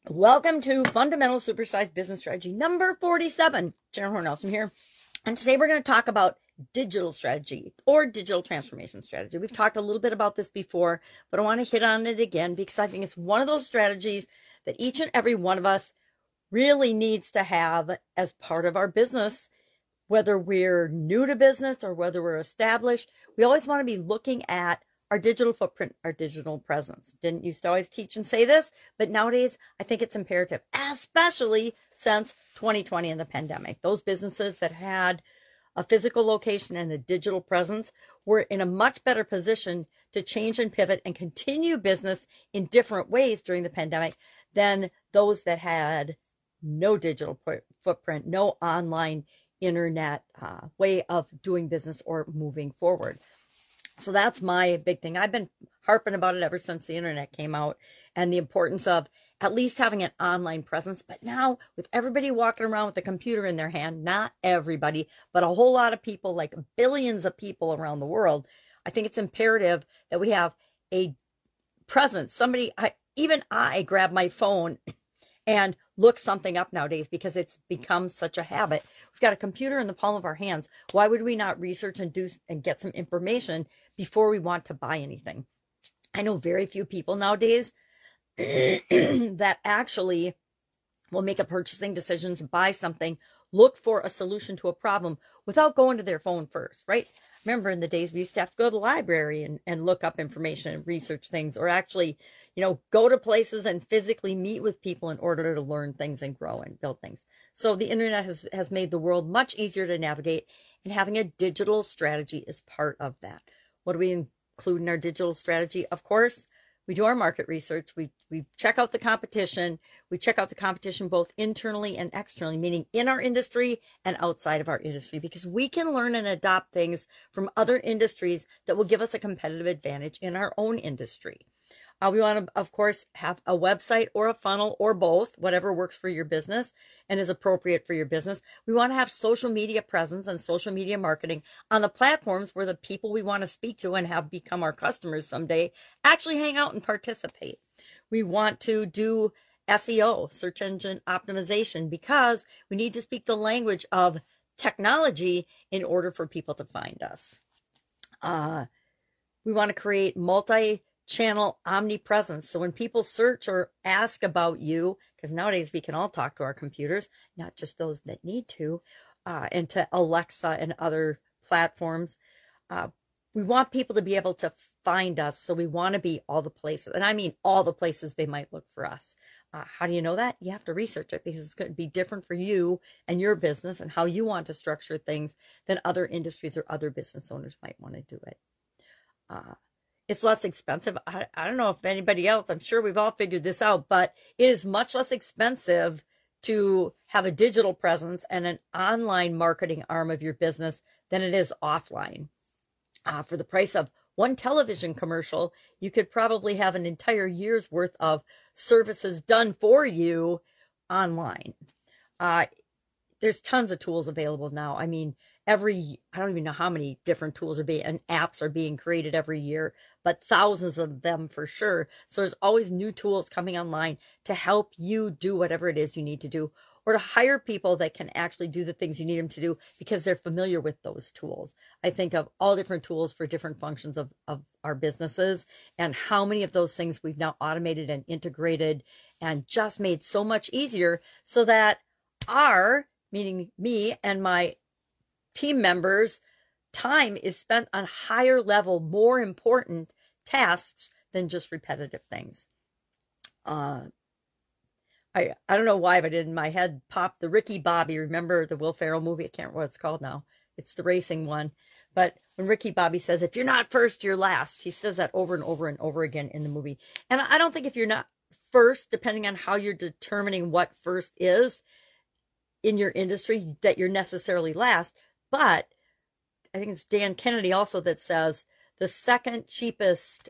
Welcome to Fundamental Supersize Business Strategy number 47. Jennifer Horne-Ellstrom here. And today we're going to talk about digital strategy or digital transformation strategy. We've talked a little bit about this before, but I want to hit on it again because I think it's one of those strategies that each and every one of us really needs to have as part of our business, whether we're new to business or whether we're established. We always want to be looking at our digital footprint, our digital presence. Didn't used to always teach and say this, but nowadays I think it's imperative, especially since 2020 and the pandemic. Those businesses that had a physical location and a digital presence were in a much better position to change and pivot and continue business in different ways during the pandemic than those that had no digital footprint, no online internet way of doing business or moving forward. So that's my big thing. I've been harping about it ever since the internet came out and the importance of at least having an online presence. But now with everybody walking around with a computer in their hand, not everybody, but a whole lot of people, like billions of people around the world, I think it's imperative that we have a presence. Even I grab my phone and look something up nowadays because it's become such a habit. We've got a computer in the palm of our hands. Why would we not research and get some information before we want to buy anything? I know very few people nowadays that actually will make a purchasing decision to buy something, look for a solution to a problem without going to their phone first, right? Remember in the days we used to have to go to the library and look up information and research things, or actually, go to places and physically meet with people in order to learn things and grow and build things. So the internet has made the world much easier to navigate, and having a digital strategy is part of that. What do we include in our digital strategy? Of course, we do our market research. We check out the competition. We check out the competition both internally and externally, meaning in our industry and outside of our industry, because we can learn and adopt things from other industries that will give us a competitive advantage in our own industry. We want to, of course, have a website or a funnel or both, whatever works for your business and is appropriate for your business. We want to have social media presence and social media marketing on the platforms where the people we want to speak to and have become our customers someday actually hang out and participate. We want to do SEO, search engine optimization, because we need to speak the language of technology in order for people to find us. We want to create multi-channel omnipresence. So when people search or ask about you, because nowadays we can all talk to our computers, not just those that need to, and to Alexa and other platforms, we want people to be able to find us. So we want to be all the places, and I mean all the places they might look for us. How do you know that? You have to research it, because it's going to be different for you and your business and how you want to structure things than other industries or other business owners might want to do it. It's less expensive. I don't know if anybody else, I'm sure we've all figured this out, but it is much less expensive to have a digital presence and an online marketing arm of your business than it is offline. For the price of one television commercial, you could probably have an entire year's worth of services done for you online. There's tons of tools available now. I mean, I don't even know how many different tools and apps are being created every year, but thousands of them for sure. So there's always new tools coming online to help you do whatever it is you need to do, or to hire people that can actually do the things you need them to do because they're familiar with those tools. I think of all different tools for different functions of our businesses, and how many of those things we've now integrated and just made so much easier, so that meaning me and my team members, time is spent on higher level, more important tasks than just repetitive things. I don't know why, but in my head popped the Ricky Bobby. Remember the Will Ferrell movie? I can't remember what it's called now. It's the racing one. But when Ricky Bobby says, if you're not first, you're last, he says that over and over and over again in the movie. And I don't think if you're not first, depending on how you're determining what first is in your industry, that you're necessarily last. But I think it's Dan Kennedy also that says the second cheapest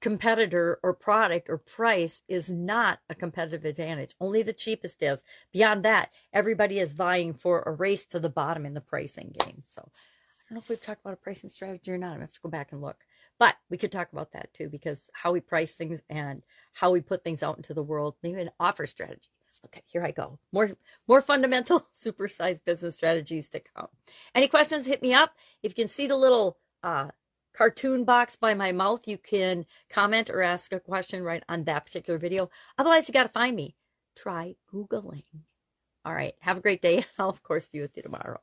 competitor or product or price is not a competitive advantage. Only the cheapest is. Beyond that, everybody is vying for a race to the bottom in the pricing game. So I don't know if we've talked about a pricing strategy or not. I have to go back and look. But we could talk about that too, because how we price things and how we put things out into the world, maybe an offer strategy. Okay, here I go. More fundamental supersized business strategies to come. Any questions, hit me up. If you can see the little cartoon box by my mouth, you can comment or ask a question right on that particular video. Otherwise, you got to find me. Try Googling. All right, have a great day. I'll, of course, be with you tomorrow.